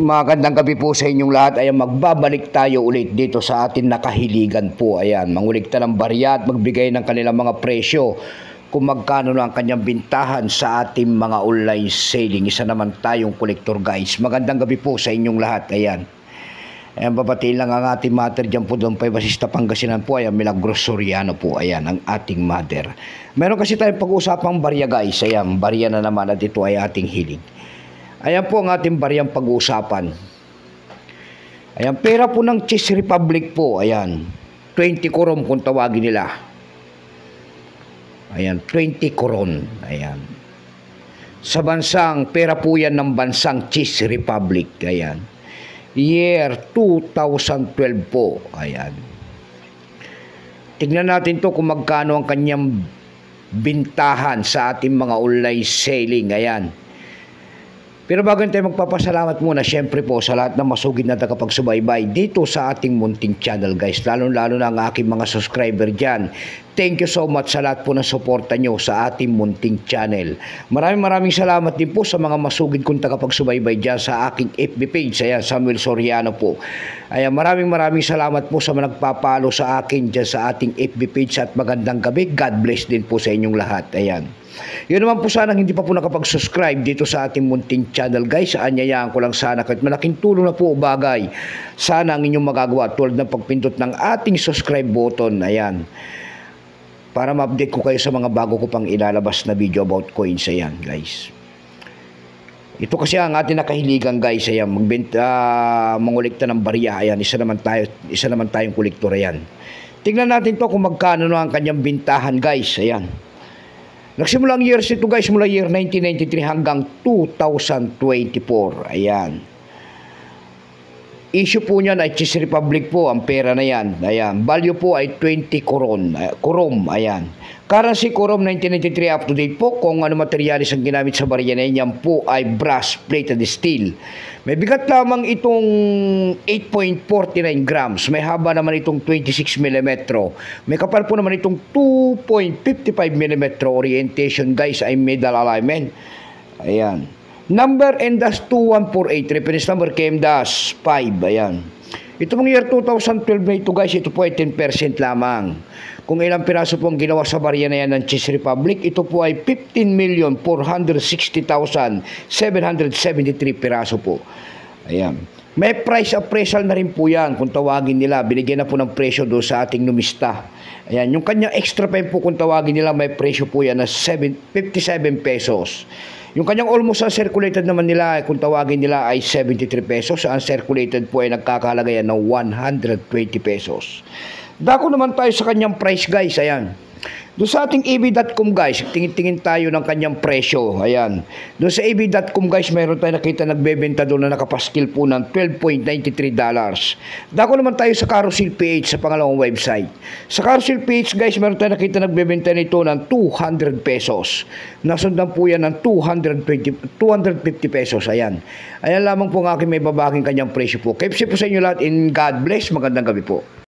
Magandang gabi po sa inyong lahat. Ayan, magbabalik tayo ulit dito sa atin nakahiligan po. Ayan, mangulikta ng barya at magbigay ng kanilang mga presyo kung magkano na ang kanyang bintahan sa ating mga online selling. Isa naman tayong kolektor guys. Magandang gabi po sa inyong lahat. Ayan. Ayan, babatiin lang ang ating mother dyan po doon pa Basista Pangasinan po. Ayan, Milagros Soriano po. Ayan, ang ating mother. Meron kasi tayong pag-usapang barya guys. Ayan, barya na naman at ito ay ating hilig. Ayan po ang ating baryang pag-uusapan. Ayan, pera po ng Czech Republic po. Ayan, 20 koron kung tawagin nila. Ayan, 20 koron. Ayan. Sa bansang, pera po yan ng bansang Czech Republic. Ayan. Year 2012 po. Ayan. Tignan natin to kung magkano ang kanyang bintahan sa ating mga online selling. Ayan. Pero bago tayo magpapasalamat muna, syempre po sa lahat ng masugid na tagapagsubaybay dito sa ating munting channel guys. Lalo-lalo na ang aking mga subscriber dyan. Thank you so much sa lahat po ng suporta nyo sa ating munting channel. Maraming salamat din po sa mga masugid kong tagapagsubaybay dyan sa aking FB page. Ayan, Samuel Soriano po. Ayan, maraming salamat po sa mga nagpapalo sa akin dyan sa ating FB page at magandang gabi. God bless din po sa inyong lahat. Ayan. Yun naman po sana hindi pa po nakapag-subscribe dito sa ating munting channel guys. Anyayaan ko lang sana kahit malaking tulong na po bagay. Sana ang inyong magagawa tulad ng pagpindot ng ating subscribe button. Ayan. Para ma-update ko kayo sa mga bago ko pang ilalabas na video about coins. Ayan guys. Ito kasi ang ating nakahiligan guys. Ayan. Mangulikta ng barya. Ayan. Isa naman tayong kolektor. Ayan. Tingnan natin to kung magkano na ang kanyang bintahan guys. Ayan. Nagsimula ang years ito guys mula year 1993 hanggang 2024. Ayan. Issue po niyan ay Czech Republic po ang pera na yan. Ayan. Value po ay 20 koron. Korom. Ayan. Currency korom 1993 up to date po. Kung ano materialis ang ginamit sa barya na yan po ay brass plated steel. May bigat lamang itong 8.49 grams. May haba naman itong 26 mm. May kapal po naman itong 2.55 mm. Orientation guys ay middle alignment. Ayan. Number N-2148. Reference number KM-5. Ayan. Ito pong year 2012 na ito guys. Ito po ay 10% lamang. Kung ilang piraso po ang ginawa sa barya na yan ng Czech Republic, ito po ay 15,460,773 piraso po. Ayan. May price appraisal na rin po yan kung tawagin nila. Binigyan na po ng presyo doon sa ating numista. Ayan. Yung kanyang extra pen po kung tawagin nila, may presyo po yan na 57 pesos. Yung kanyang almost uncirculated naman nila, kung tawagin nila ay 73 pesos. Uncirculated po ay nagkakahalaga yan ng 120 pesos. Dako naman tayo sa kanyang price guys. Ayan. Doon sa ating ab.com guys, tingin-tingin tayo ng kanyang presyo. Ayan. Doon sa ab.com guys, mayroon tayo nakita nagbebenta doon na nakapaskil po ng $12.93. Dako naman tayo sa Carousel PH sa pangalawang website. Sa Carousel PH guys, mayroon tayo nakita nagbebenta nito ng 200 pesos. Nasundan po yan ng 250 pesos. Ayan. Ayan lamang po ang aking may babaking kanyang presyo po. Keep safe po sa inyo lahat and God bless. Magandang gabi po.